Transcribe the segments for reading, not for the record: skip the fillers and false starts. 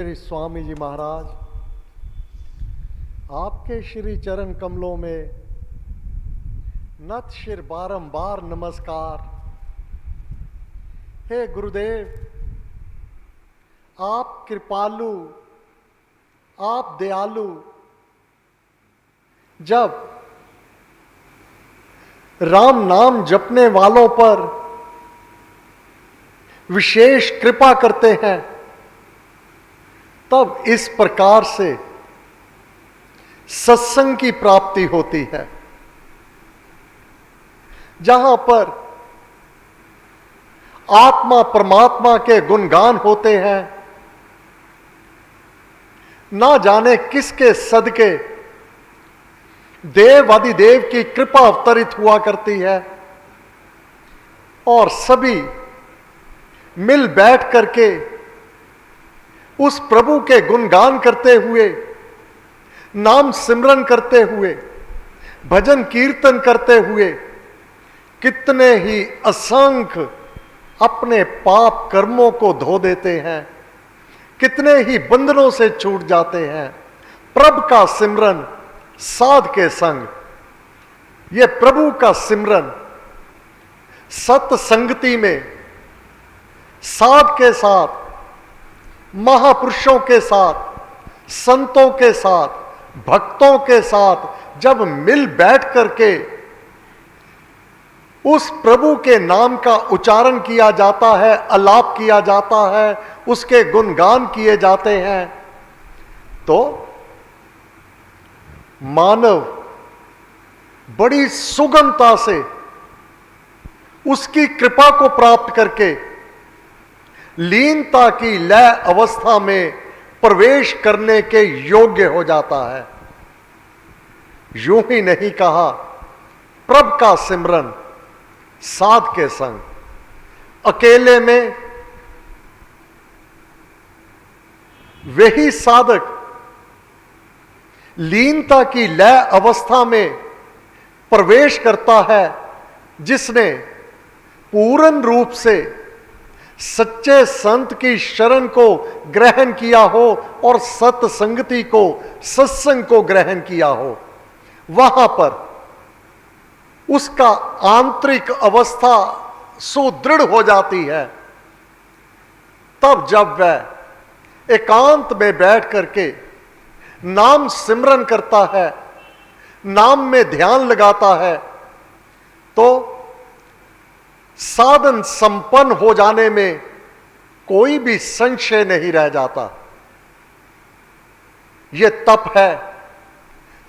श्री स्वामी जी महाराज, आपके श्री चरण कमलों में नत शिर बारंबार नमस्कार। हे गुरुदेव, आप कृपालु, आप दयालु। जब राम नाम जपने वालों पर विशेष कृपा करते हैं, तब इस प्रकार से सत्संग की प्राप्ति होती है, जहां पर आत्मा परमात्मा के गुणगान होते हैं। ना जाने किसके सदके देव आदिदेव की कृपा अवतरित हुआ करती है और सभी मिल बैठ करके उस प्रभु के गुणगान करते हुए, नाम सिमरन करते हुए, भजन कीर्तन करते हुए कितने ही असंख्य अपने पाप कर्मों को धो देते हैं, कितने ही बंधनों से छूट जाते हैं। प्रभु का सिमरन साध के संग, ये प्रभु का सिमरन सत्संगति में साध के साथ, महापुरुषों के साथ, संतों के साथ, भक्तों के साथ जब मिल बैठ करके उस प्रभु के नाम का उच्चारण किया जाता है, अलाप किया जाता है, उसके गुणगान किए जाते हैं, तो मानव बड़ी सुगमता से उसकी कृपा को प्राप्त करके लीनता की लय अवस्था में प्रवेश करने के योग्य हो जाता है। यूं ही नहीं कहा, प्रभु का सिमरन साध के संग, अकेले में वही साधक लीनता की लय अवस्था में प्रवेश करता है जिसने पूर्ण रूप से सच्चे संत की शरण को ग्रहण किया हो और सत्संगति को, सत्संग को ग्रहण किया हो। वहां पर उसका आंतरिक अवस्था सुदृढ़ हो जाती है। तब जब वह एकांत में बैठ करके नाम सिमरन करता है, नाम में ध्यान लगाता है, तो साधन संपन्न हो जाने में कोई भी संशय नहीं रह जाता। यह तप है,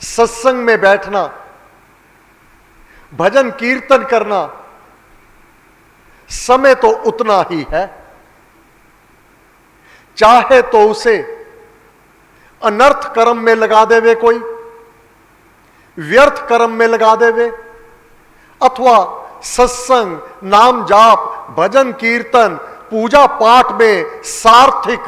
सत्संग में बैठना, भजन कीर्तन करना। समय तो उतना ही है, चाहे तो उसे अनर्थ कर्म में लगा देवे कोई, व्यर्थ कर्म में लगा देवे, अथवा सत्संग, नाम जाप, भजन कीर्तन, पूजा पाठ में सार्थक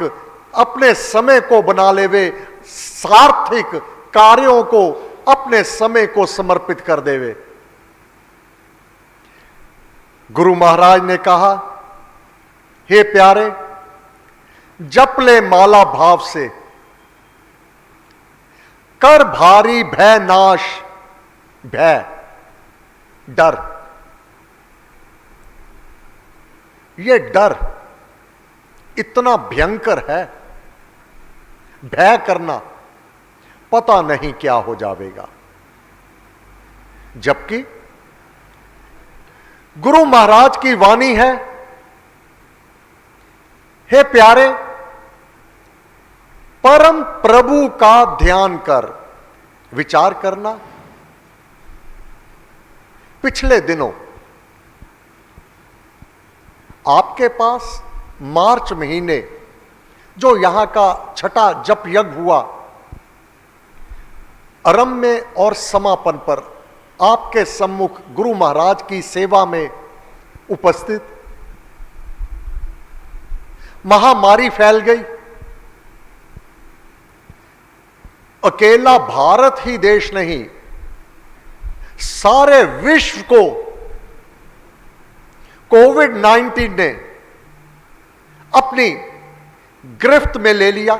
अपने समय को बना लेवे, सार्थक कार्यों को अपने समय को समर्पित कर देवे। गुरु महाराज ने कहा, हे प्यारे, जप ले माला भाव से, कर भारी भय नाश। भय, डर, ये डर इतना भयंकर है। भय करना, पता नहीं क्या हो जाएगा। जबकि गुरु महाराज की वाणी है, हे प्यारे, परम प्रभु का ध्यान कर। विचार करना, पिछले दिनों आपके पास मार्च महीने जो यहां का छठा जप यज्ञ हुआ, आरंभ में और समापन पर आपके सम्मुख गुरु महाराज की सेवा में उपस्थित, महामारी फैल गई। अकेला भारत ही देश नहीं, सारे विश्व को कोविड-19 ने अपनी गिरफ्त में ले लिया।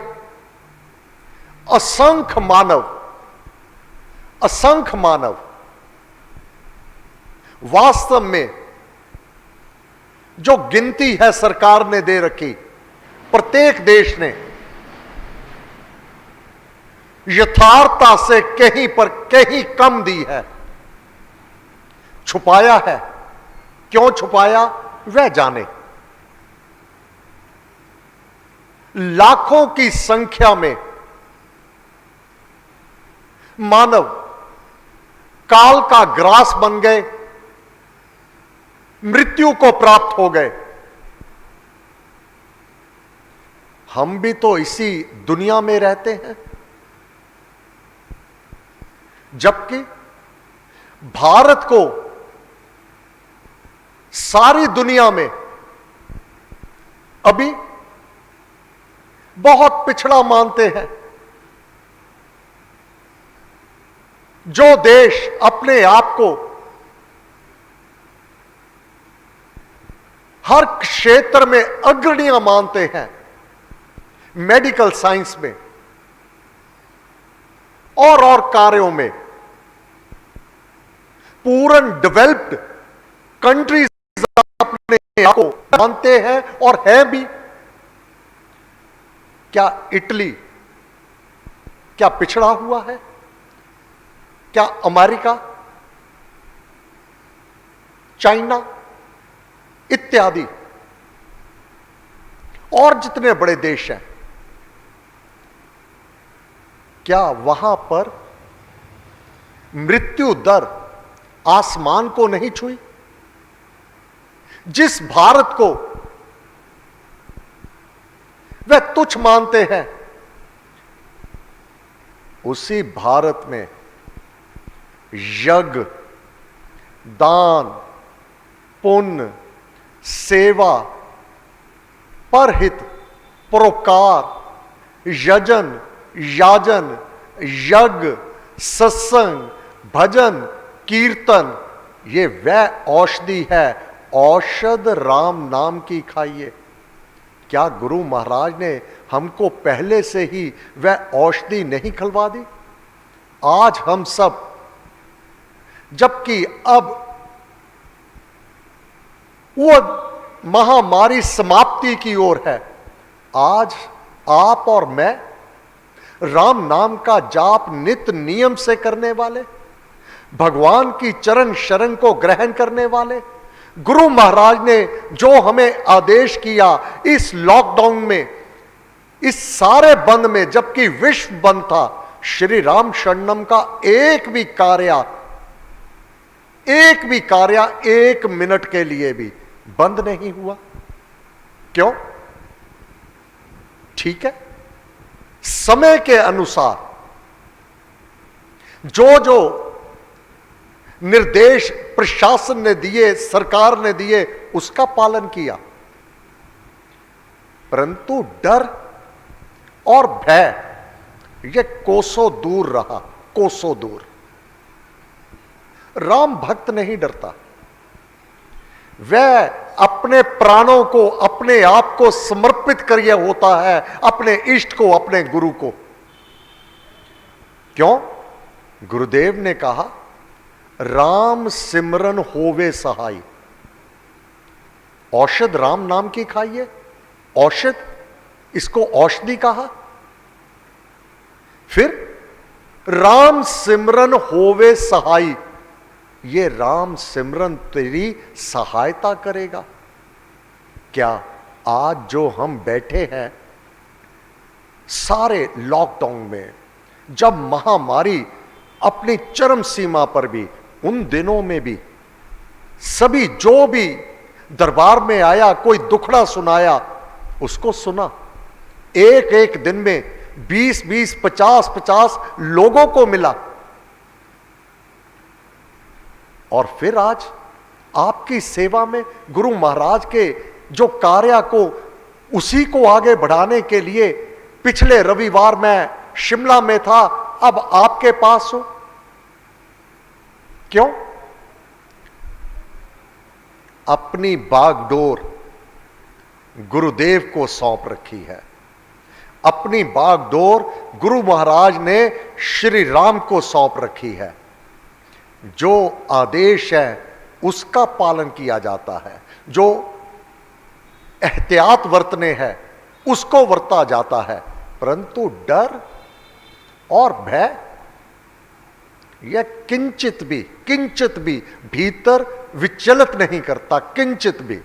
असंख्य मानव वास्तव में जो गिनती है सरकार ने दे रखी, प्रत्येक देश ने यथार्थता से कहीं पर कहीं कम दी है, छुपाया है। क्यों छुपाया वह जाने। लाखों की संख्या में मानव काल का ग्रास बन गए, मृत्यु को प्राप्त हो गए। हम भी तो इसी दुनिया में रहते हैं, जबकि भारत को सारी दुनिया में अभी बहुत पिछड़ा मानते हैं। जो देश अपने आप को हर क्षेत्र में अग्रणीय मानते हैं, मेडिकल साइंस में और कार्यों में, पूर्ण डेवलप्ड कंट्रीज अपने आप को मानते हैं और हैं भी। क्या इटली क्या पिछड़ा हुआ है? क्या अमेरिका, चाइना इत्यादि और जितने बड़े देश हैं, क्या वहां पर मृत्यु दर आसमान को नहीं छुई? जिस भारत को वह तुच्छ मानते हैं, उसी भारत में यज्ञ, दान, पुण्य, सेवा, परहित, परोपकार, यजन, याजन, यज्ञ, सत्संग, भजन, कीर्तन, ये वह औषधि है। औषध राम नाम की खाइए। क्या गुरु महाराज ने हमको पहले से ही वह औषधि नहीं खिलवा दी? आज हम सब, जबकि अब वो महामारी समाप्ति की ओर है, आज आप और मैं राम नाम का जाप नित्य नियम से करने वाले, भगवान की चरण शरण को ग्रहण करने वाले, गुरु महाराज ने जो हमें आदेश किया इस लॉकडाउन में, इस सारे बंद में, जबकि विश्व बंद था, श्री राम शरणम का एक भी कार्य एक मिनट के लिए भी बंद नहीं हुआ। क्यों? ठीक है, समय के अनुसार जो निर्देश प्रशासन ने दिए, सरकार ने दिए, उसका पालन किया, परंतु डर और भय ये कोसों दूर रहा, कोसों दूर। राम भक्त नहीं डरता, वह अपने प्राणों को, अपने आप को समर्पित करके होता है अपने इष्ट को, अपने गुरु को। क्यों? गुरुदेव ने कहा, राम सिमरन होवे सहाय। औषध राम नाम की खाइए। औषध, इसको औषधि कहा। फिर राम सिमरन होवे सहाय, ये राम सिमरन तेरी सहायता करेगा। क्या आज जो हम बैठे हैं सारे लॉकडाउन में, जब महामारी अपनी चरम सीमा पर भी, उन दिनों में भी सभी जो भी दरबार में आया, कोई दुखड़ा सुनाया, उसको सुना। एक एक दिन में 20-20, 50-50 लोगों को मिला। और फिर आज आपकी सेवा में गुरु महाराज के जो कार्य को, उसी को आगे बढ़ाने के लिए पिछले रविवार मैं शिमला में था, अब आपके पास हूं। क्यों? अपनी बागडोर गुरुदेव को सौंप रखी है। अपनी बागडोर गुरु महाराज ने श्री राम को सौंप रखी है। जो आदेश है उसका पालन किया जाता है, जो एहतियात बरतने हैं उसको बरता जाता है, परंतु डर और भय यह किंचित भी भीतर विचलित नहीं करता। किंचित भी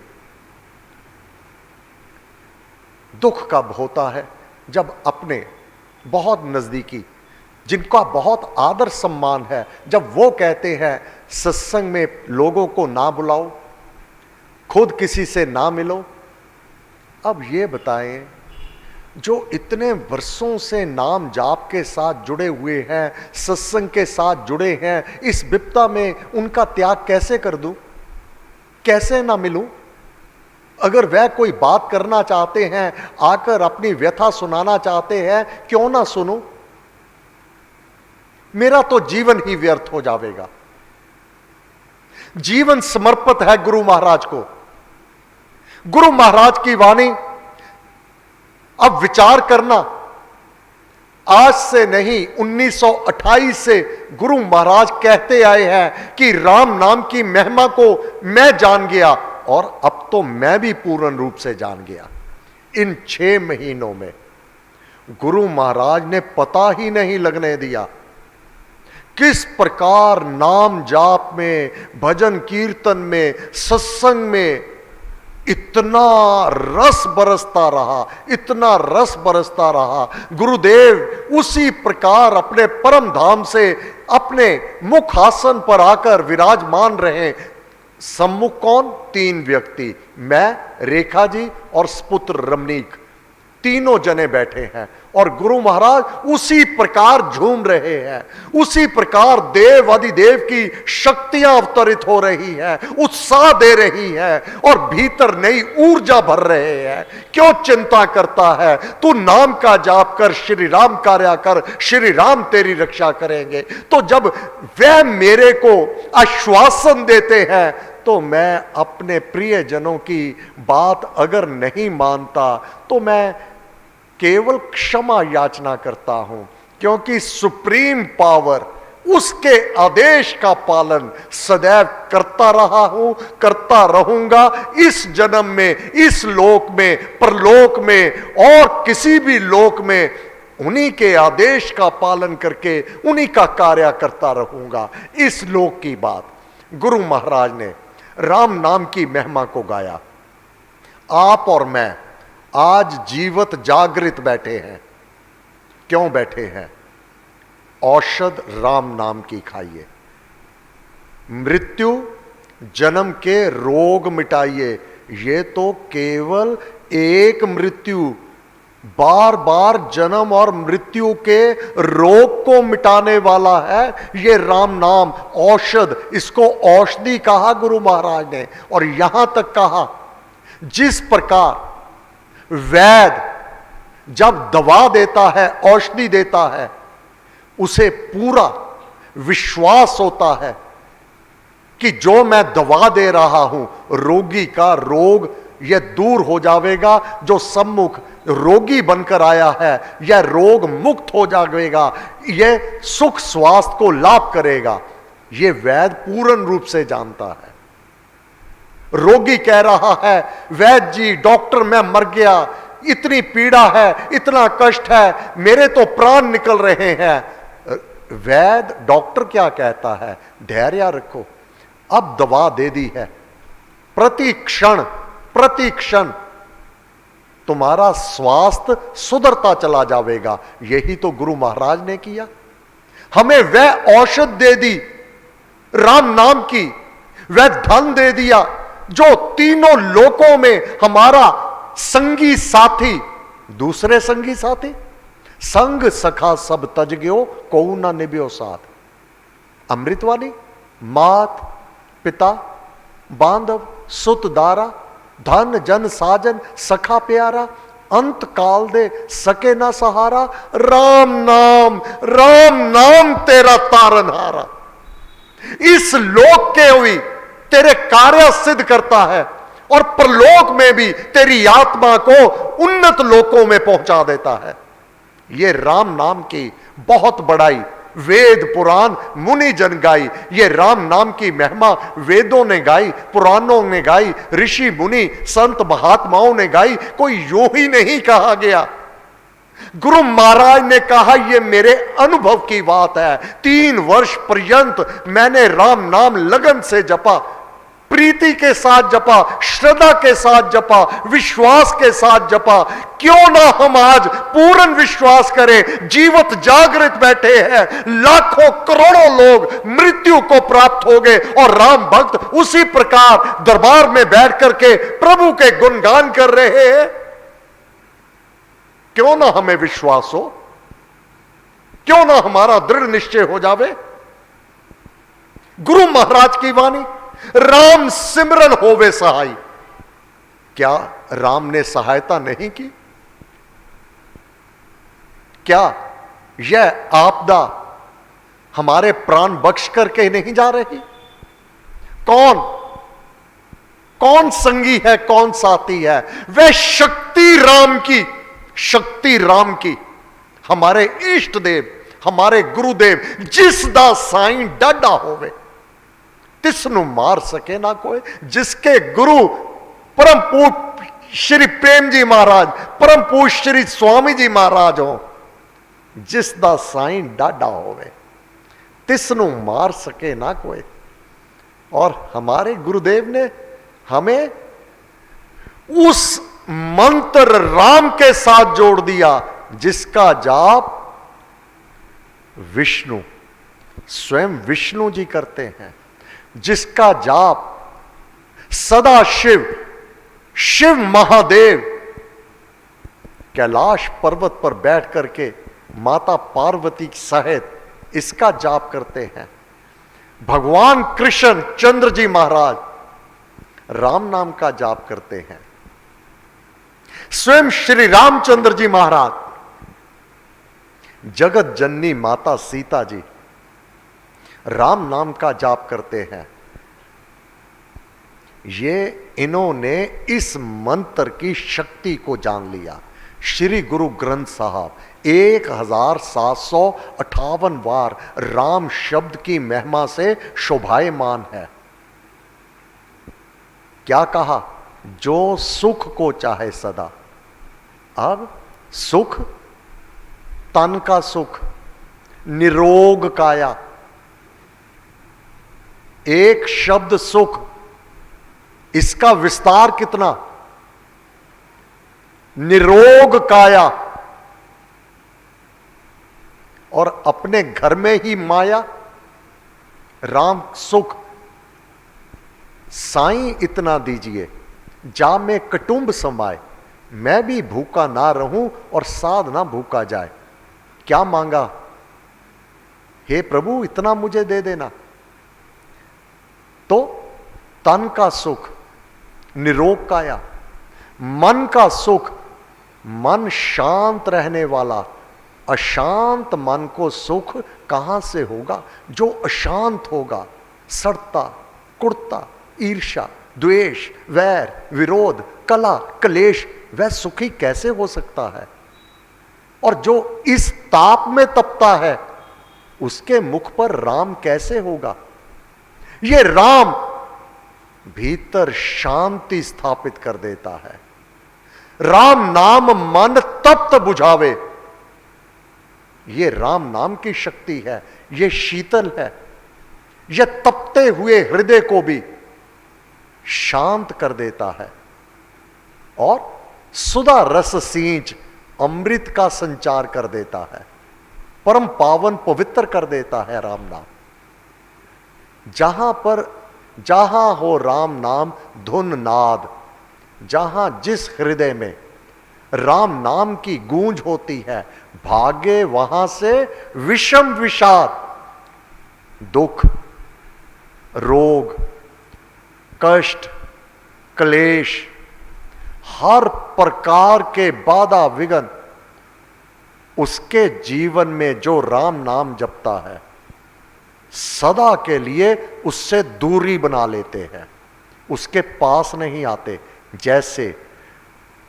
दुख कब होता है? जब अपने बहुत नजदीकी, जिनका बहुत आदर सम्मान है, जब वो कहते हैं सत्संग में लोगों को ना बुलाओ, खुद किसी से ना मिलो। अब ये बताएं, जो इतने वर्षों से नाम जाप के साथ जुड़े हुए हैं, सत्संग के साथ जुड़े हैं, इस विपदा में उनका त्याग कैसे कर दूं? कैसे ना मिलूं? अगर वह कोई बात करना चाहते हैं, आकर अपनी व्यथा सुनाना चाहते हैं, क्यों ना सुनूं? मेरा तो जीवन ही व्यर्थ हो जाएगा। जीवन समर्पित है गुरु महाराज को। गुरु महाराज की वाणी अब विचार करना, आज से नहीं 1928 से गुरु महाराज कहते आए हैं कि राम नाम की महिमा को मैं जान गया, और अब तो मैं भी पूर्ण रूप से जान गया। इन 6 महीनों में गुरु महाराज ने पता ही नहीं लगने दिया किस प्रकार नाम जाप में, भजन कीर्तन में, सत्संग में इतना रस बरसता रहा, इतना रस बरसता रहा। गुरुदेव उसी प्रकार अपने परम धाम से अपने मुख आसन पर आकर विराजमान रहे। सम्मुख कौन? 3 व्यक्ति, मैं, रेखा जी और सपुत्र रमनीक, तीनों जने बैठे हैं, और गुरु महाराज उसी प्रकार झूम रहे हैं। उसी प्रकार देव अधिदेव की शक्तियां अवतरित हो रही हैं, उत्साह दे रही हैं, और भीतर नई ऊर्जा भर रहे हैं। क्यों चिंता करता है? तू नाम का जाप कर, श्री राम कार्य कर, श्री राम तेरी रक्षा करेंगे। तो जब वह मेरे को आश्वासन देते हैं, तो मैं अपने प्रियजनों की बात अगर नहीं मानता तो मैं केवल क्षमा याचना करता हूं, क्योंकि सुप्रीम पावर, उसके आदेश का पालन सदैव करता रहा हूं, करता रहूंगा। इस जन्म में, इस लोक में, परलोक में और किसी भी लोक में उन्हीं के आदेश का पालन करके उन्हीं का कार्य करता रहूंगा। इस लोक की बात गुरु महाराज ने राम नाम की महिमा को गाया। आप और मैं आज जीवित जागृत बैठे हैं। क्यों बैठे हैं? औषध राम नाम की खाइए, मृत्यु जन्म के रोग मिटाइए। ये तो केवल एक मृत्यु, बार बार जन्म और मृत्यु के रोग को मिटाने वाला है ये राम नाम औषध। इसको औषधि कहा गुरु महाराज ने, और यहां तक कहा जिस प्रकार वैद जब दवा देता है, औषधि देता है, उसे पूरा विश्वास होता है कि जो मैं दवा दे रहा हूं, रोगी का रोग यह दूर हो जाएगा। जो सम्मुख रोगी बनकर आया है, यह रोग मुक्त हो जाएगा, यह सुख स्वास्थ्य को लाभ करेगा। यह वैद पूर्ण रूप से जानता है। रोगी कह रहा है, वैद्य जी, डॉक्टर मैं मर गया, इतनी पीड़ा है, इतना कष्ट है, मेरे तो प्राण निकल रहे हैं। वैद्य डॉक्टर क्या कहता है? धैर्य रखो, अब दवा दे दी है, प्रति क्षण तुम्हारा स्वास्थ्य सुधरता चला जाएगा। यही तो गुरु महाराज ने किया। हमें वह औषध दे दी राम नाम की, वह धन दे दिया जो तीनों लोकों में हमारा संगी साथी, दूसरे संगी साथी, संग सखा सब तज गयो, को ना निभ्यो साथ। अमृतवाणी, मात पिता बांधव सुत दारा, धन जन साजन सखा प्यारा, अंत काल दे सके ना सहारा, राम नाम तेरा तारनहारा। इस लोक के हुई तेरे कार्य सिद्ध करता है, और परलोक में भी तेरी आत्मा को उन्नत लोकों में पहुंचा देता है। ये राम नाम की बहुत बड़ाई वेद पुराण मुनि जन गाई। ये राम नाम की महिमा वेदों ने गाई, पुराणों ने गाई, ऋषि मुनि संत महात्माओं ने गाई। कोई यूं ही नहीं कहा गया। गुरु महाराज ने कहा, यह मेरे अनुभव की बात है। 3 वर्ष पर्यंत मैंने राम नाम लगन से जपा, प्रीति के साथ जपा, श्रद्धा के साथ जपा, विश्वास के साथ जपा। क्यों ना हम आज पूर्ण विश्वास करें। जीवित जागृत बैठे हैं, लाखों करोड़ों लोग मृत्यु को प्राप्त हो गए और राम भक्त उसी प्रकार दरबार में बैठ करके प्रभु के गुणगान कर रहे हैं। क्यों ना हमें विश्वास हो, क्यों ना हमारा दृढ़ निश्चय हो जावे। गुरु महाराज की वाणी, राम सिमरन होवे सहाय। क्या राम ने सहायता नहीं की? क्या यह आपदा हमारे प्राण बख्श करके नहीं जा रही? कौन कौन संगी है, कौन साथी है? वह शक्ति राम की, शक्ति राम की। हमारे इष्ट देव, हमारे गुरुदेव, जिस दा साईं डाडा होवे तिसनु मार सके ना कोई। जिसके गुरु परम पूज्य श्री प्रेम जी महाराज, परम पूज्य श्री स्वामी जी महाराज हो, जिस दा साईं डाडा होवे तिसनु मार सके ना कोई। और हमारे गुरुदेव ने हमें उस मंत्र राम के साथ जोड़ दिया, जिसका जाप विष्णु, स्वयं विष्णु जी करते हैं, जिसका जाप सदा शिव, शिव महादेव कैलाश पर्वत पर बैठ करके माता पार्वती सहित इसका जाप करते हैं। भगवान कृष्ण चंद्र जी महाराज राम नाम का जाप करते हैं। स्वयं श्री रामचंद्र जी महाराज, जगत जननी माता सीता जी राम नाम का जाप करते हैं। ये इन्होंने इस मंत्र की शक्ति को जान लिया। श्री गुरु ग्रंथ साहब 1758 बार राम शब्द की महिमा से शोभायमान है। क्या कहा? जो सुख को चाहे सदा। अब सुख, तन का सुख, निरोग काया। एक शब्द सुख, इसका विस्तार कितना? निरोग काया। और अपने घर में ही माया, राम सुख। साईं इतना दीजिए, जा में कटुंब समाए, मैं भी भूखा ना रहूं और साध ना भूखा जाए। क्या मांगा? हे प्रभु इतना मुझे दे देना। तो तन का सुख, निरोग काया। मन का सुख, मन शांत रहने वाला। अशांत मन को सुख कहां से होगा? जो अशांत होगा, सड़ता, कुड़ता, ईर्ष्या, द्वेष, वैर, विरोध, कला, क्लेश, वह सुखी कैसे हो सकता है? और जो इस ताप में तपता है, उसके मुख पर राम कैसे होगा? ये राम भीतर शांति स्थापित कर देता है। राम नाम मन तप्त बुझावे। ये राम नाम की शक्ति है। ये शीतल है। यह तपते हुए हृदय को भी शांत कर देता है और सुधा रस सींच अमृत का संचार कर देता है। परम पावन पवित्र कर देता है राम नाम। जहां हो राम नाम धुन नाद, जहां जिस हृदय में राम नाम की गूंज होती है, भागे वहां से विषम विषाद, दुख, रोग, कष्ट, क्लेश, हर प्रकार के बाधा विघ्न उसके जीवन में जो राम नाम जपता है, सदा के लिए उससे दूरी बना लेते हैं, उसके पास नहीं आते। जैसे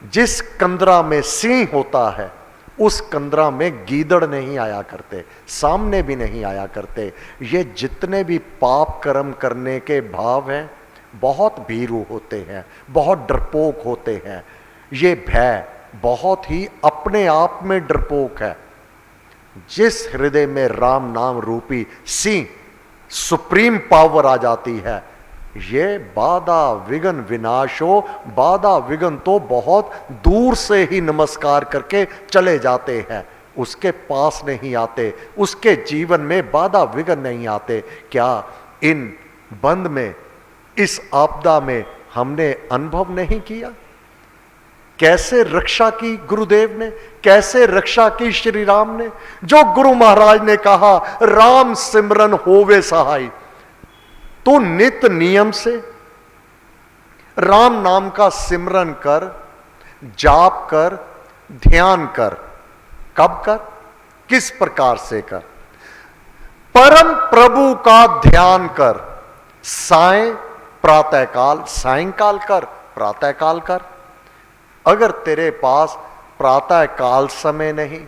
जिस कंदरा में सिंह होता है, उस कंदरा में गीदड़ नहीं आया करते, सामने भी नहीं आया करते। ये जितने भी पाप कर्म करने के भाव हैं बहुत भीरू होते हैं, बहुत डरपोक होते हैं। ये भय बहुत ही अपने आप में डरपोक है। जिस हृदय में राम नाम रूपी सिंह सुप्रीम पावर आ जाती है, ये बाधा विघ्न विनाशो, बाधा विघ्न तो बहुत दूर से ही नमस्कार करके चले जाते हैं, उसके पास नहीं आते, उसके जीवन में बाधा विघ्न नहीं आते। क्या इन बंद में, इस आपदा में हमने अनुभव नहीं किया? कैसे रक्षा की गुरुदेव ने, कैसे रक्षा की श्री राम ने? जो गुरु महाराज ने कहा राम सिमरन होवे सहाय, तो नित नियम से राम नाम का सिमरन कर, जाप कर, ध्यान कर। कब कर, किस प्रकार से कर? परम प्रभु का ध्यान कर, साय प्रातःकाल, सायंकाल कर, प्रातःकाल कर। अगर तेरे पास प्रातःकाल समय नहीं,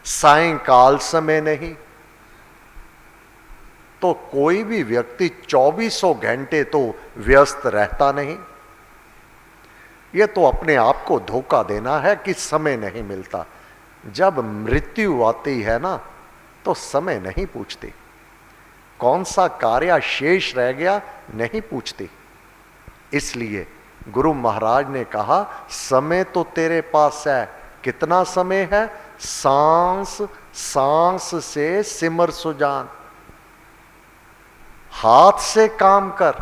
सायंकाल समय नहीं, तो कोई भी व्यक्ति 2400 घंटे तो व्यस्त रहता नहीं। यह तो अपने आप को धोखा देना है कि समय नहीं मिलता। जब मृत्यु आती है ना, तो समय नहीं पूछती, कौन सा कार्य शेष रह गया नहीं पूछती। इसलिए गुरु महाराज ने कहा समय तो तेरे पास है। कितना समय है? सांस सांस से सिमर सुजान। हाथ से काम कर,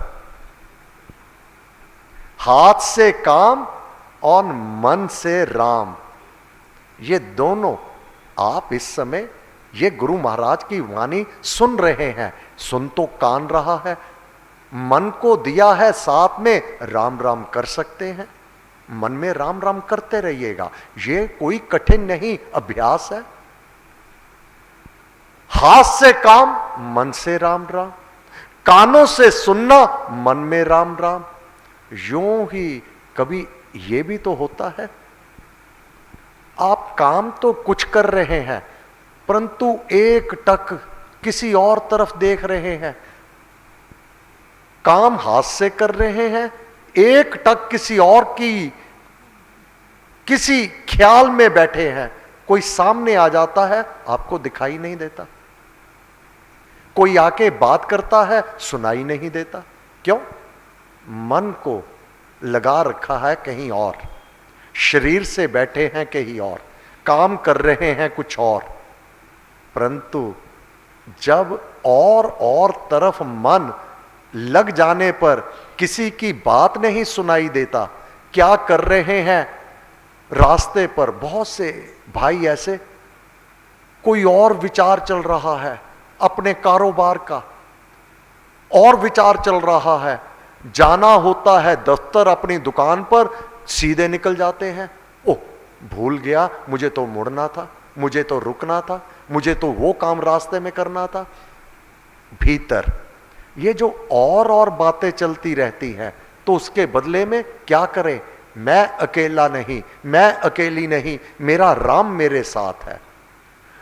हाथ से काम और मन से राम। ये दोनों आप इस समय ये गुरु महाराज की वाणी सुन रहे हैं। सुन तो कान रहा है, मन को दिया है साथ में, राम राम कर सकते हैं। मन में राम राम करते रहिएगा, ये कोई कठिन नहीं, अभ्यास है। हाथ से काम, मन से राम राम, कानों से सुनना, मन में राम राम। यूं ही कभी ये भी तो होता है, आप काम तो कुछ कर रहे हैं परंतु एक टक किसी और तरफ देख रहे हैं। काम हाथ से कर रहे हैं, एक टक किसी और की किसी ख्याल में बैठे हैं। कोई सामने आ जाता है, आपको दिखाई नहीं देता। कोई आके बात करता है, सुनाई नहीं देता। क्यों? मन को लगा रखा है कहीं और, शरीर से बैठे हैं कहीं और, काम कर रहे हैं कुछ और। परंतु जब और तरफ मन लग जाने पर किसी की बात नहीं सुनाई देता। क्या कर रहे हैं? रास्ते पर बहुत से भाई ऐसे, कोई और विचार चल रहा है अपने कारोबार का, और विचार चल रहा है, जाना होता है दफ्तर अपनी दुकान पर, सीधे निकल जाते हैं। ओह भूल गया, मुझे तो मुड़ना था, मुझे तो रुकना था, मुझे तो वो काम रास्ते में करना था। भीतर ये जो और बातें चलती रहती हैं, तो उसके बदले में क्या करें? मैं अकेला नहीं, मैं अकेली नहीं, मेरा राम मेरे साथ है।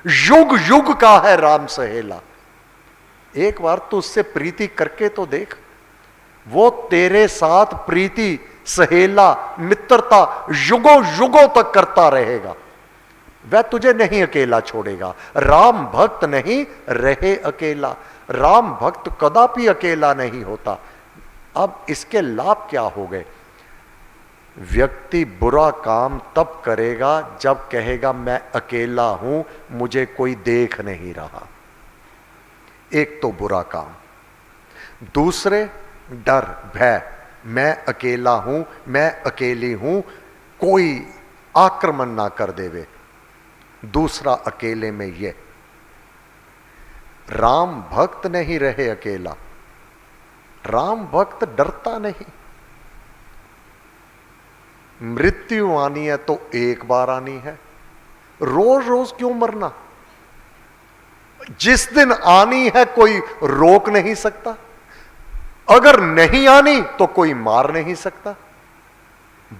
युग युग का है राम सहेला। एक बार तो उससे प्रीति करके तो देख, वो तेरे साथ प्रीति सहेला मित्रता युगों युगों तक करता रहेगा। वह तुझे नहीं अकेला छोड़ेगा। राम भक्त नहीं रहे अकेला, राम भक्त कदापि अकेला नहीं होता। अब इसके लाभ क्या हो गए? व्यक्ति बुरा काम तब करेगा जब कहेगा मैं अकेला हूं, मुझे कोई देख नहीं रहा। एक तो बुरा काम, दूसरे डर भय, मैं अकेला हूं, मैं अकेली हूं, कोई आक्रमण ना कर देवे। दूसरा अकेले में ये, राम भक्त नहीं रहे अकेला। राम भक्त डरता नहीं। मृत्यु आनी है तो एक बार आनी है, रोज रोज क्यों मरना? जिस दिन आनी है कोई रोक नहीं सकता, अगर नहीं आनी तो कोई मार नहीं सकता।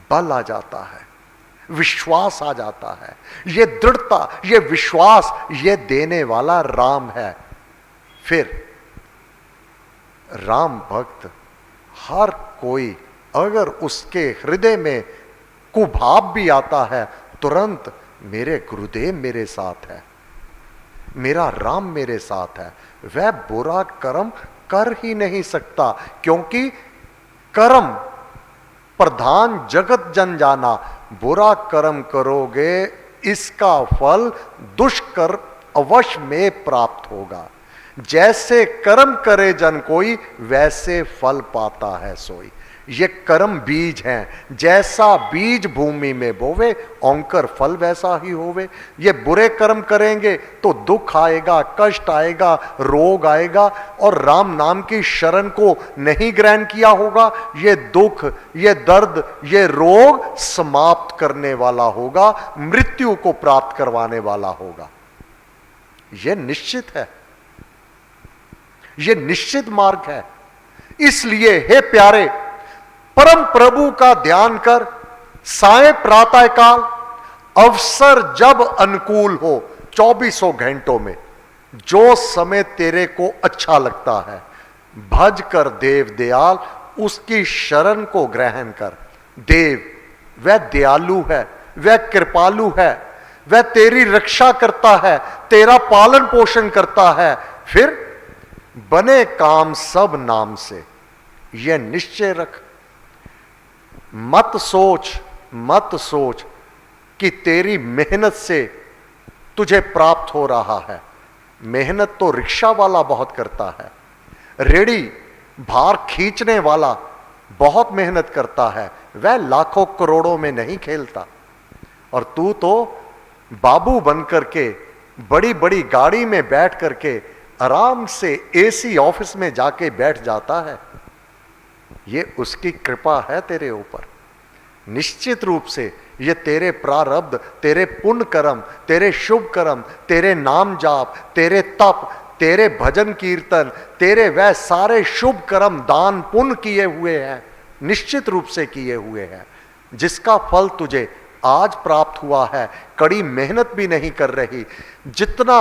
बल आ जाता है, विश्वास आ जाता है। ये दृढ़ता, ये विश्वास, ये देने वाला राम है। फिर राम भक्त हर कोई अगर उसके हृदय में कुभाव भी आता है, तुरंत मेरे गुरुदेव मेरे साथ है, मेरा राम मेरे साथ है, वह बुरा कर्म कर ही नहीं सकता। क्योंकि कर्म प्रधान जगत जन जाना, बुरा कर्म करोगे इसका फल दुष्कर अवश्य में प्राप्त होगा। जैसे कर्म करे जन कोई, वैसे फल पाता है सोई। ये कर्म बीज हैं, जैसा बीज भूमि में बोवे औंकर फल वैसा ही होवे। ये बुरे कर्म करेंगे तो दुख आएगा, कष्ट आएगा, रोग आएगा, और राम नाम की शरण को नहीं ग्रहण किया होगा, ये दुख, ये दर्द, ये रोग समाप्त करने वाला होगा, मृत्यु को प्राप्त करवाने वाला होगा। यह निश्चित है, यह निश्चित मार्ग है। इसलिए हे प्यारे, परम प्रभु का ध्यान कर, साय प्रातः काल अवसर जब अनुकूल हो, 24 घंटों में जो समय तेरे को अच्छा लगता है, भज कर देव दयाल, उसकी शरण को ग्रहण कर। देव वह दयालु है, वह कृपालु है, वह तेरी रक्षा करता है, तेरा पालन पोषण करता है। फिर बने काम सब नाम से, यह निश्चय रख। मत सोच कि तेरी मेहनत से तुझे प्राप्त हो रहा है। मेहनत तो रिक्शा वाला बहुत करता है, रेडी भार खींचने वाला बहुत मेहनत करता है, वह लाखों करोड़ों में नहीं खेलता। और तू तो बाबू बन करके बड़ी बड़ी गाड़ी में बैठ करके आराम से एसी ऑफिस में जाके बैठ जाता है। ये उसकी कृपा है तेरे ऊपर। निश्चित रूप से ये तेरे प्रारब्ध, तेरे पुण्य कर्म, तेरे शुभ कर्म, तेरे नाम जाप, तेरे तप, तेरे भजन कीर्तन, तेरे वह सारे शुभ कर्म दान पुण्य किए हुए हैं, निश्चित रूप से किए हुए हैं, जिसका फल तुझे आज प्राप्त हुआ है। कड़ी मेहनत भी नहीं कर रही, जितना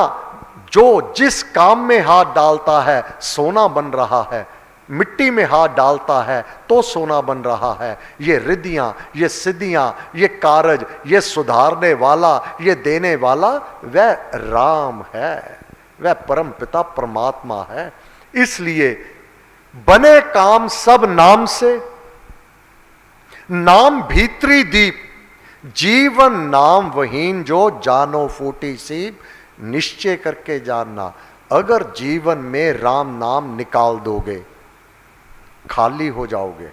जो जिस काम में हाथ डालता है सोना बन रहा है, मिट्टी में हाथ डालता है तो सोना बन रहा है। ये रिद्धियां, ये सिद्धियां, ये कारज, ये सुधारने वाला, ये देने वाला वह राम है, वह परम पिता परमात्मा है। इसलिए बने काम सब नाम से, नाम भीतरी दीप, जीवन नाम वहीन जो जानो फूटी सीप। निश्चय करके जानना, अगर जीवन में राम नाम निकाल दोगे खाली हो जाओगे।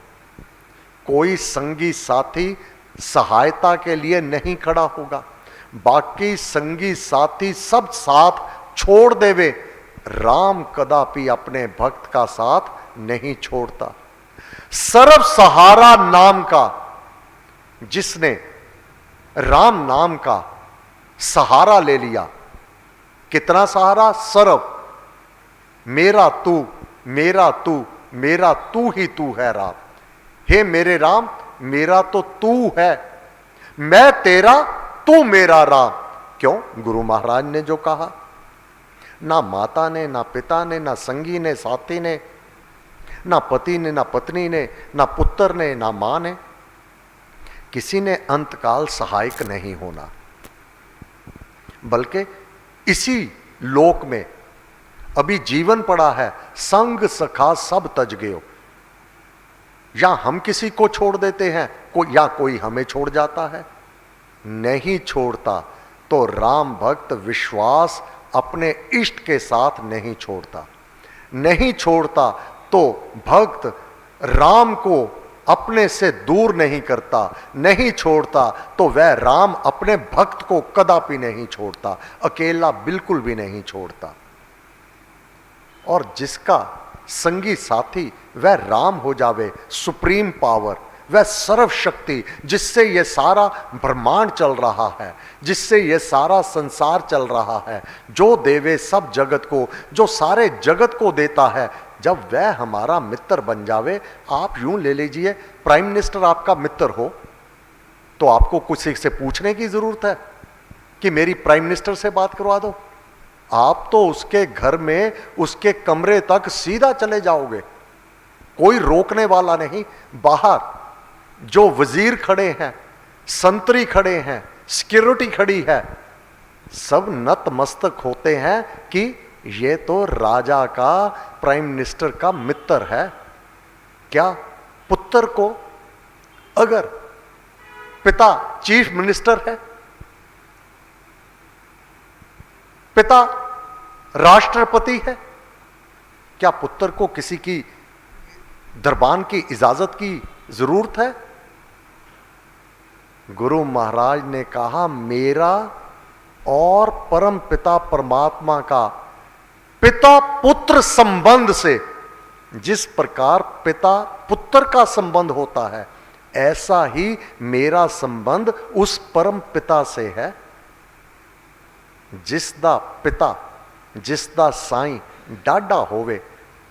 कोई संगी साथी सहायता के लिए नहीं खड़ा होगा, बाकी संगी साथी सब साथ छोड़ देवे, राम कदापि अपने भक्त का साथ नहीं छोड़ता। सर्व सहारा नाम का, जिसने राम नाम का सहारा ले लिया, कितना सहारा? सर्व, मेरा तू, मेरा तू, मेरा तू ही तू है राम। हे मेरे राम, मेरा तो तू है, मैं तेरा, तू मेरा राम। क्यों? गुरु महाराज ने जो कहा, ना माता ने, ना पिता ने, ना संगी ने, साथी ने, ना पति ने, ना पत्नी ने, ना पुत्र ने, ना मां ने, किसी ने अंतकाल सहायक नहीं होना, बल्कि इसी लोक में अभी जीवन पड़ा है, संग सखा सब तज गयो। या हम किसी को छोड़ देते हैं, या कोई हमें छोड़ जाता है, नहीं छोड़ता तो राम भक्त विश्वास अपने इष्ट के साथ नहीं छोड़ता, नहीं छोड़ता तो भक्त राम को अपने से दूर नहीं करता, नहीं छोड़ता तो वह राम अपने भक्त को कदापि नहीं छोड़ता, अकेला बिल्कुल भी नहीं छोड़ता। और जिसका संगी साथी वह राम हो जावे, सुप्रीम पावर, वह सर्वशक्ति, जिससे यह सारा ब्रह्मांड चल रहा है, जिससे यह सारा संसार चल रहा है, जो देवे सब जगत को, जो सारे जगत को देता है, जब वह हमारा मित्र बन जावे, आप यूं ले लीजिए, प्राइम मिनिस्टर आपका मित्र हो, तो आपको किसी से पूछने की जरूरत है कि मेरी प्राइम मिनिस्टर से बात करवा दो? आप तो उसके घर में, उसके कमरे तक सीधा चले जाओगे, कोई रोकने वाला नहीं। बाहर जो वजीर खड़े हैं, संतरी खड़े हैं, सिक्योरिटी खड़ी है, सब नतमस्तक होते हैं कि ये तो राजा का, प्राइम मिनिस्टर का मित्र है। क्या पुत्र को अगर पिता चीफ मिनिस्टर है, पिता राष्ट्रपति है, क्या पुत्र को किसी की दरबान की इजाजत की जरूरत है? गुरु महाराज ने कहा, मेरा और परम पिता परमात्मा का पिता पुत्र संबंध से जिस प्रकार पिता पुत्र का संबंध होता है, ऐसा ही मेरा संबंध उस परम पिता से है। जिसदा पिता, जिसदा साईं डाडा होवे,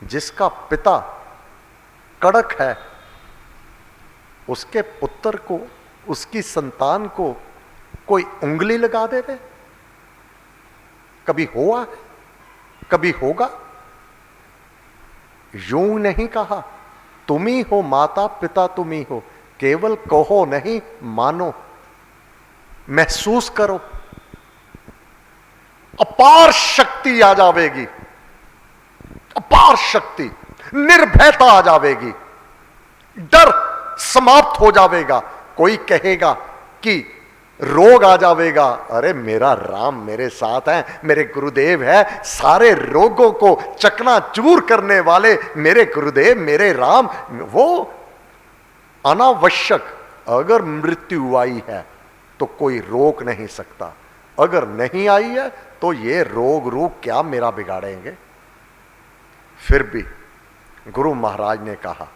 जिसका पिता कड़क है, उसके पुत्र को, उसकी संतान को कोई उंगली लगा देवे? कभी हुआ है? कभी होगा? यूं नहीं कहा, तुम ही हो माता पिता, तुम ही हो, केवल कहो नहीं, मानो, महसूस करो। अपार शक्ति आ जावेगी, अपार शक्ति, निर्भयता आ जावेगी, डर समाप्त हो जावेगा। कोई कहेगा कि रोग आ जावेगा, अरे मेरा राम मेरे साथ है, मेरे गुरुदेव है, सारे रोगों को चकनाचूर करने वाले मेरे गुरुदेव, मेरे राम, वो अनावश्यक। अगर मृत्यु आई है तो कोई रोक नहीं सकता, अगर नहीं आई है तो ये रोग रूप क्या मेरा बिगाड़ेंगे? फिर भी गुरु महाराज ने कहा,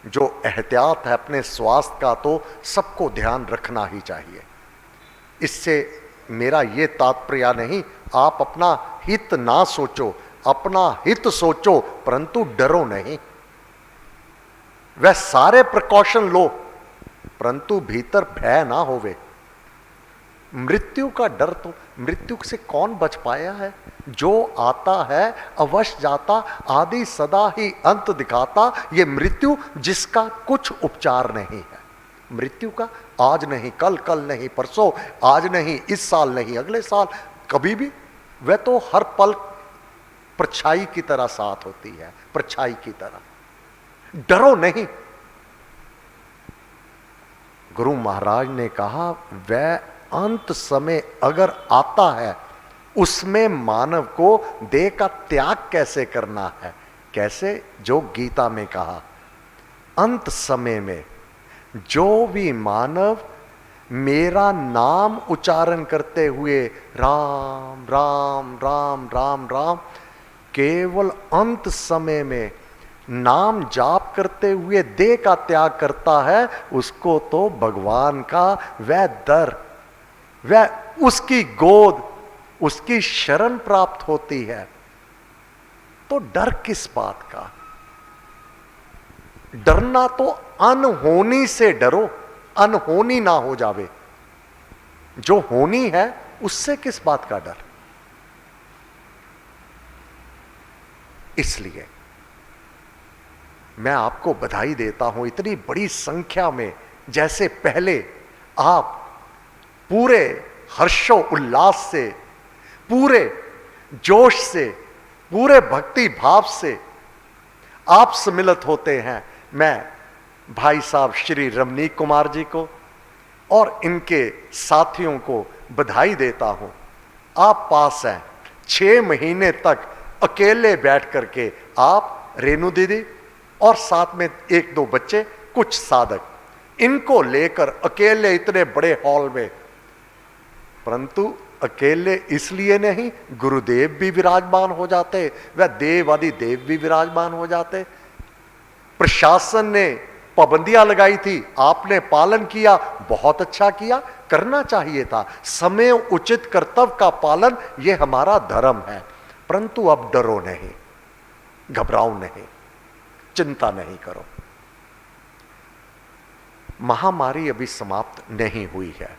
जो एहतियात है अपने स्वास्थ्य का तो सबको ध्यान रखना ही चाहिए। इससे मेरा ये तात्पर्य नहीं आप अपना हित ना सोचो, अपना हित सोचो, परंतु डरो नहीं। वह सारे प्रिकॉशन लो, परंतु भीतर भय ना होवे। मृत्यु का डर तो, मृत्यु से कौन बच पाया है? जो आता है अवश्य जाता, आदि सदा ही अंत दिखाता। ये मृत्यु जिसका कुछ उपचार नहीं है, मृत्यु का आज नहीं कल, कल नहीं परसों, आज नहीं इस साल नहीं अगले साल, कभी भी। वह तो हर पल परछाई की तरह साथ होती है, परछाई की तरह। डरो नहीं। गुरु महाराज ने कहा, वह अंत समय अगर आता है, उसमें मानव को देह का त्याग कैसे करना है? कैसे? जो गीता में कहा, अंत समय में जो भी मानव मेरा नाम उच्चारण करते हुए राम राम राम राम राम, केवल अंत समय में नाम जाप करते हुए देह का त्याग करता है, उसको तो भगवान का वह दर, वह उसकी गोद, उसकी शरण प्राप्त होती है। तो डर किस बात का? डरना तो अनहोनी से डरो, अनहोनी ना हो जावे। जो होनी है उससे किस बात का डर? इसलिए मैं आपको बधाई देता हूं, इतनी बड़ी संख्या में, जैसे पहले आप पूरे हर्षो उल्लास से, पूरे जोश से, पूरे भक्ति भाव से आप सम्मिलित होते हैं। मैं भाई साहब श्री रमनीक कुमार जी को और इनके साथियों को बधाई देता हूं। आप पास हैं, 6 महीने तक अकेले बैठ करके आप, रेणु दीदी और साथ में 1-2 बच्चे, कुछ साधक, इनको लेकर अकेले इतने बड़े हॉल में, परंतु अकेले इसलिए नहीं, गुरुदेव भी विराजमान हो जाते, वह देव आदि देव भी विराजमान हो जाते। प्रशासन ने पाबंदियां लगाई थी, आपने पालन किया, बहुत अच्छा किया, करना चाहिए था। समय उचित कर्तव्य का पालन, यह हमारा धर्म है। परंतु अब डरो नहीं, घबराओ नहीं, चिंता नहीं करो। महामारी अभी समाप्त नहीं हुई है।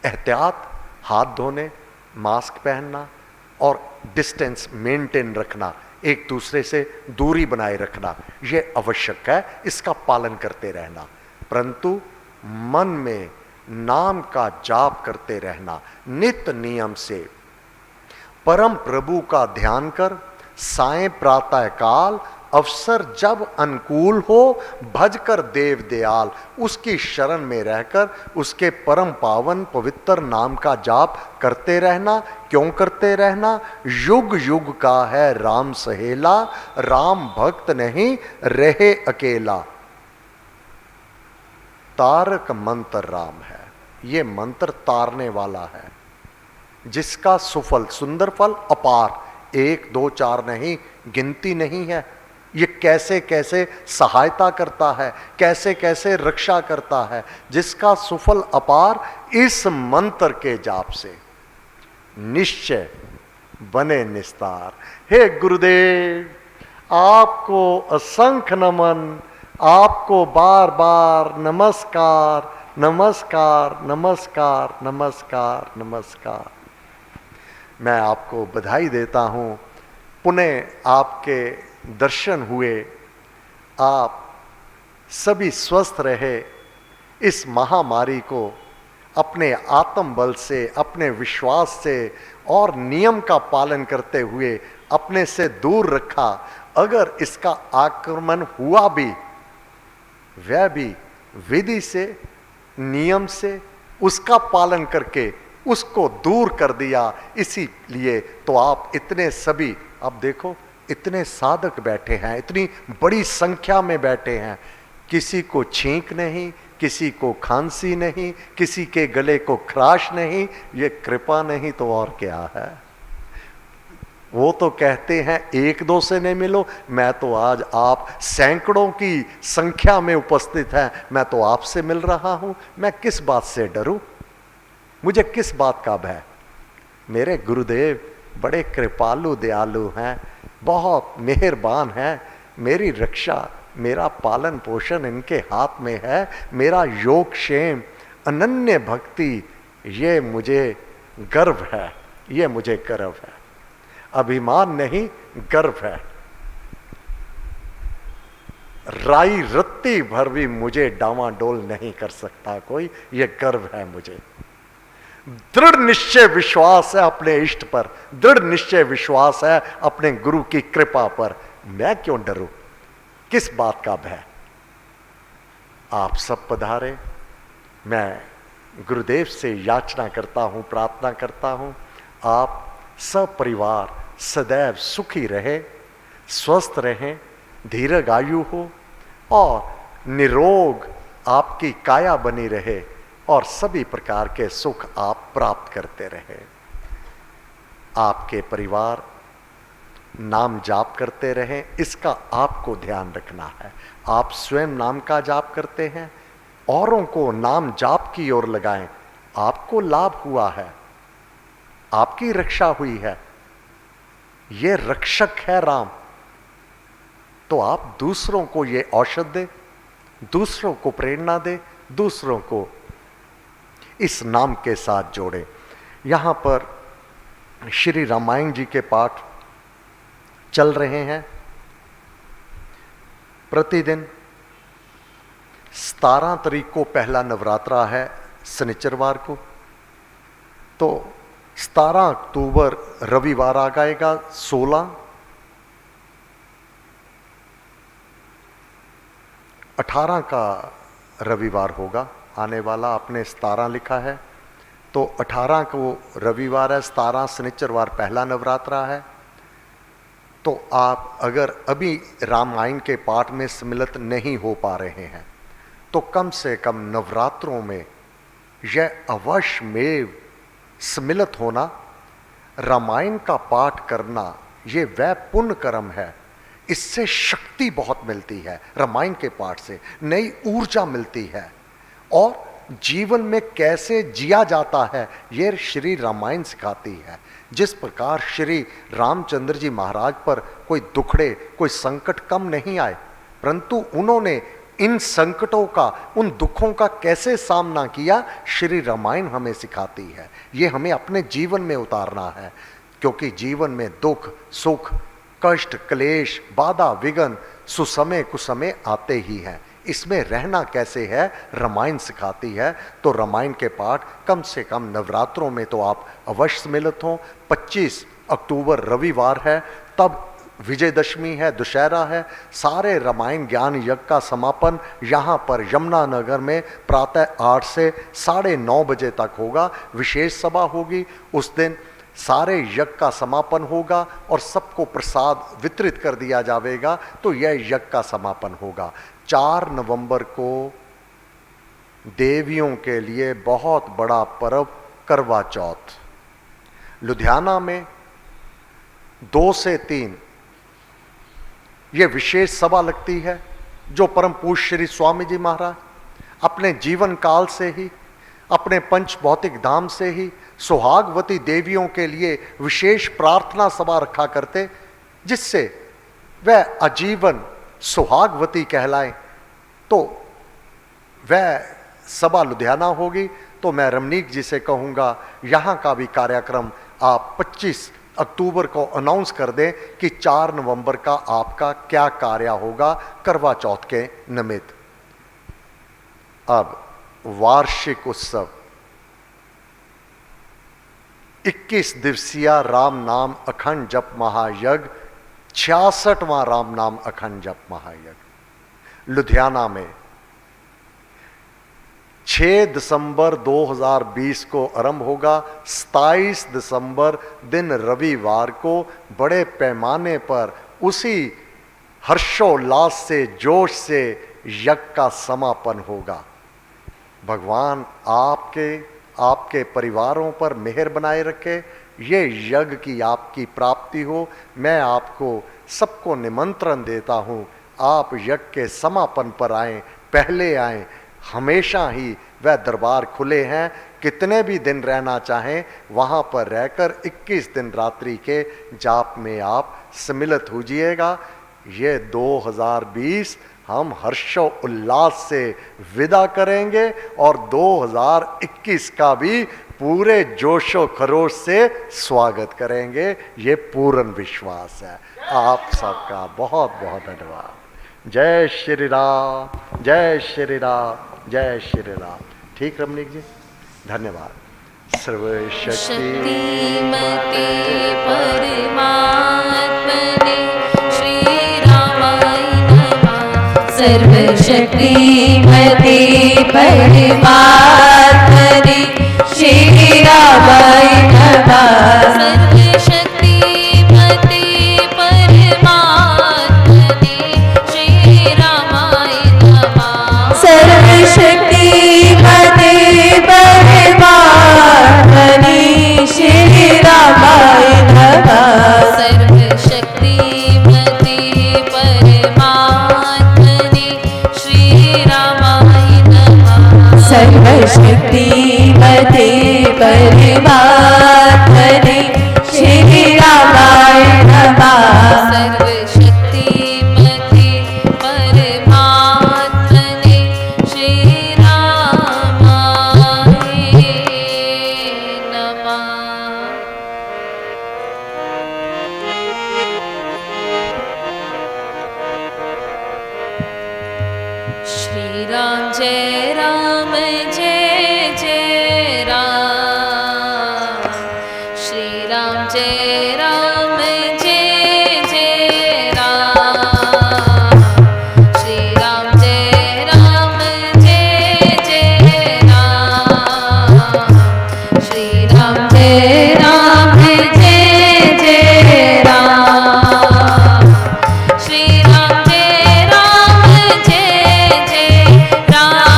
एहतियात, हाथ धोने, मास्क पहनना और डिस्टेंस मेंटेन रखना, एक दूसरे से दूरी बनाए रखना, यह आवश्यक है, इसका पालन करते रहना। परंतु मन में नाम का जाप करते रहना, नित्य नियम से परम प्रभु का ध्यान कर, सायं प्रातः काल अवसर जब अनुकूल हो, भजकर देव दयाल, उसकी शरण में रहकर उसके परम पावन पवित्र नाम का जाप करते रहना। क्यों करते रहना? युग युग का है राम सहेला, राम भक्त नहीं रहे अकेला। तारक मंत्र राम है, ये मंत्र तारने वाला है, जिसका सुफल, सुंदर फल अपार, 1 2 4 नहीं, गिनती नहीं है। ये कैसे कैसे सहायता करता है, कैसे कैसे रक्षा करता है, जिसका सुफल अपार, इस मंत्र के जाप से निश्चय बने निस्तार। हे गुरुदेव, आपको असंख्य नमन, आपको बार बार नमस्कार, नमस्कार, नमस्कार, नमस्कार, नमस्कार। मैं आपको बधाई देता हूं, पुनः आपके दर्शन हुए, आप सभी स्वस्थ रहे, इस महामारी को अपने आत्म बल से, अपने विश्वास से और नियम का पालन करते हुए अपने से दूर रखा। अगर इसका आक्रमण हुआ भी, वह भी विधि से, नियम से, उसका पालन करके उसको दूर कर दिया। इसीलिए तो आप इतने सभी, अब देखो, इतने साधक बैठे हैं, इतनी बड़ी संख्या में बैठे हैं, किसी को छींक नहीं, किसी को खांसी नहीं, किसी के गले को खराश नहीं। ये कृपा नहीं तो और क्या है? वो तो कहते हैं 1 2 से नहीं मिलो, मैं तो आज आप सैकड़ों की संख्या में उपस्थित हैं, मैं तो आपसे मिल रहा हूं। मैं किस बात से डरूं? मुझे किस बात का भय? मेरे गुरुदेव बड़े कृपालु दयालु हैं, बहुत मेहरबान हैं। मेरी रक्षा, मेरा पालन पोषण इनके हाथ में है। मेरा योग क्षेम, अनन्य भक्ति, ये मुझे गर्व है, ये मुझे गर्व है। अभिमान नहीं, गर्व है। राई रत्ती भर भी मुझे डामाडोल नहीं कर सकता कोई, ये गर्व है मुझे। दृढ़ निश्चय विश्वास है अपने इष्ट पर, दृढ़ निश्चय विश्वास है अपने गुरु की कृपा पर। मैं क्यों डरूं? किस बात का भय? आप सब पधारे। मैं गुरुदेव से याचना करता हूं, प्रार्थना करता हूं, आप सब परिवार सदैव सुखी रहे, स्वस्थ रहें, दीर्घायु हो और निरोग आपकी काया बनी रहे और सभी प्रकार के सुख आप प्राप्त करते रहे। आपके परिवार नाम जाप करते रहें, इसका आपको ध्यान रखना है। आप स्वयं नाम का जाप करते हैं, औरों को नाम जाप की ओर लगाएं। आपको लाभ हुआ है, आपकी रक्षा हुई है, ये रक्षक है राम। तो आप दूसरों को ये औषध दे, दूसरों को प्रेरणा दे, दूसरों को इस नाम के साथ जोड़े। यहां पर श्री रामायण जी के पाठ चल रहे हैं प्रतिदिन। 17 तारीख को पहला नवरात्रा है, शनिचरवार को, तो 17 अक्टूबर रविवार आ जाएगा, 16, 18 का रविवार होगा आने वाला। आपने 17 लिखा है तो 18 को रविवार है, 17 शनिचरवार पहला नवरात्रा है। तो आप अगर अभी रामायण के पाठ में सम्मिलित नहीं हो पा रहे हैं तो कम से कम नवरात्रों में यह अवश्य में सम्मिलित होना, रामायण का पाठ करना, ये वह पुण्य कर्म है। इससे शक्ति बहुत मिलती है, रामायण के पाठ से नई ऊर्जा मिलती है और जीवन में कैसे जिया जाता है ये श्री रामायण सिखाती है। जिस प्रकार श्री रामचंद्र जी महाराज पर कोई दुखड़े, कोई संकट कम नहीं आए, परंतु उन्होंने इन संकटों का, उन दुखों का कैसे सामना किया, श्री रामायण हमें सिखाती है। ये हमें अपने जीवन में उतारना है, क्योंकि जीवन में दुख, सुख, कष्ट, क्लेश, बाधा, विघ्न सुसमय कुसमय आते ही हैं। इसमें रहना कैसे है, रामायण सिखाती है। तो रामायण के पाठ कम से कम नवरात्रों में तो आप अवश्य सम्मिलित हों। 25 अक्टूबर रविवार है, तब विजयदशमी है, दशहरा है। सारे रामायण ज्ञान यज्ञ का समापन यहाँ पर यमुनानगर में प्रातः 8 से 9:30 बजे तक होगा। विशेष सभा होगी उस दिन, सारे यज्ञ का समापन होगा और सबको प्रसाद वितरित कर दिया जाएगा। तो यह यज्ञ का समापन होगा। 4 नवंबर को देवियों के लिए बहुत बड़ा पर्व करवा चौथ। लुधियाना में 2 से 3 ये विशेष सभा लगती है, जो परम पूज्य श्री स्वामी जी महाराज अपने जीवन काल से ही, अपने पंच भौतिक धाम से ही सुहागवती देवियों के लिए विशेष प्रार्थना सभा रखा करते, जिससे वह आजीवन सुहागवती कहलाएं। तो वह सभा लुधियाना होगी। तो मैं रमनीक जी से कहूँगा, यहाँ का भी कार्यक्रम आप 25 अक्टूबर को अनाउंस कर दें कि 4 नवंबर का आपका क्या कार्य होगा करवा चौथ के निमित्त। अब वार्षिक उत्सव 21 दिवसीय राम नाम अखंड जप महायज्ञ, 66वां राम नाम अखंड जप महायज्ञ लुधियाना में 6 दिसंबर 2020 को आरंभ होगा। 27 दिसंबर दिन रविवार को बड़े पैमाने पर उसी हर्षोल्लास से, जोश से यज्ञ का समापन होगा। भगवान आपके परिवारों पर मेहर बनाए रखे, ये यज्ञ की आपकी प्राप्ति हो। मैं आपको सबको निमंत्रण देता हूँ, आप यज्ञ के समापन पर आएं, पहले आएं। हमेशा ही वह दरबार खुले हैं, कितने भी दिन रहना चाहें वहाँ पर रहकर 21 दिन रात्रि के जाप में आप सम्मिलित होजिएगा। ये 2020 हम हर्षो उल्लास से विदा करेंगे और 2021 का भी पूरे जोशो खरोश से स्वागत करेंगे, ये पूर्ण विश्वास है। आप सबका बहुत बहुत धन्यवाद। जय श्री राम, जय श्री राम, जय श्री राम। ठीक रमनीक जी, धन्यवाद। सर्वशक्ति सर्वशक्तिमते परमात्मने श्री रामाय नमः। सर्वशक्तिमते परमात्मने श्री रामाय नमः। सर्वशक्तिमते परमात्मने श्री रामाय नमः। सर्वशक्तिमते परमात्मने श्री रामाय नमः। सर्वशक्तिमते परमात्मने श्री रामाय नमः। श्री राम जय राम जय जय राम। श्री राम जय राम जय जय राम। श्री राम जय राम जय जय राम। श्री राम जय राम जय जय राम। श्री राम जय राम जय जय राम।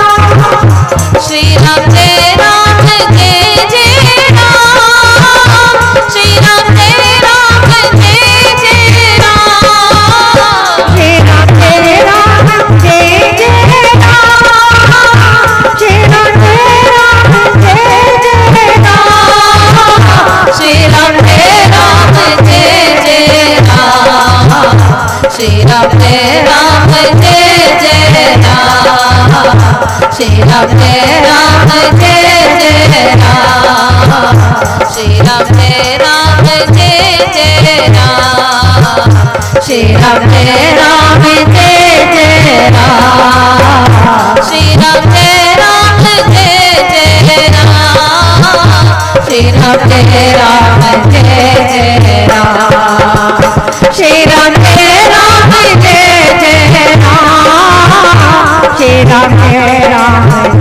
श्री राम जय राम जय जय राम श्री राम जय राम जय जय राम श्री राम जय राम जय जय राम श्री राम जय राम जय जय राम श्री राम जय राम जय जय राम श्री राम जय राम जय जय राम श्री राम जय राम